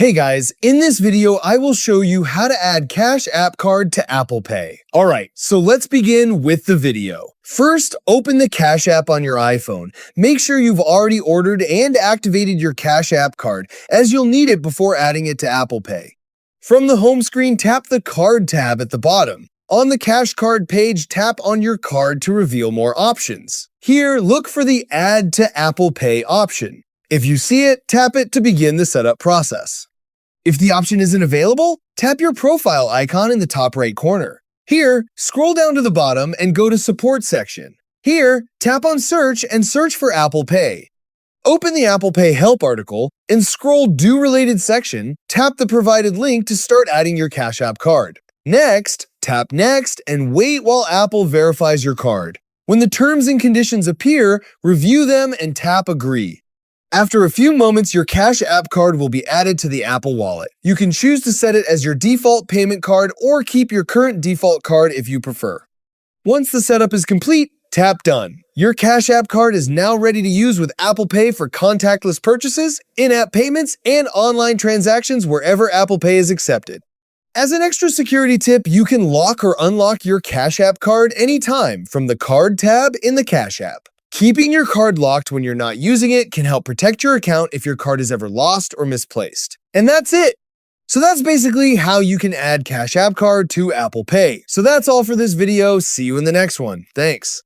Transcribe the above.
Hey guys, in this video, I will show you how to add Cash App Card to Apple Pay. Alright, so let's begin with the video. First, open the Cash App on your iPhone. Make sure you've already ordered and activated your Cash App Card, as you'll need it before adding it to Apple Pay. From the home screen, tap the Card tab at the bottom. On the Cash Card page, tap on your card to reveal more options. Here, look for the Add to Apple Pay option. If you see it, tap it to begin the setup process. If the option isn't available, tap your profile icon in the top right corner. Here, scroll down to the bottom and go to Support section. Here, tap on Search and search for Apple Pay. Open the Apple Pay Help article and scroll Do Related section, tap the provided link to start adding your Cash App card. Next, tap Next and wait while Apple verifies your card. When the terms and conditions appear, review them and tap Agree. After a few moments, your Cash App card will be added to the Apple Wallet. You can choose to set it as your default payment card or keep your current default card if you prefer. Once the setup is complete, tap Done. Your Cash App card is now ready to use with Apple Pay for contactless purchases, in-app payments, and online transactions wherever Apple Pay is accepted. As an extra security tip, you can lock or unlock your Cash App card anytime from the Card tab in the Cash App. Keeping your card locked when you're not using it can help protect your account if your card is ever lost or misplaced. And that's it! So that's basically how you can add Cash App Card to Apple Pay. So that's all for this video. See you in the next one. Thanks.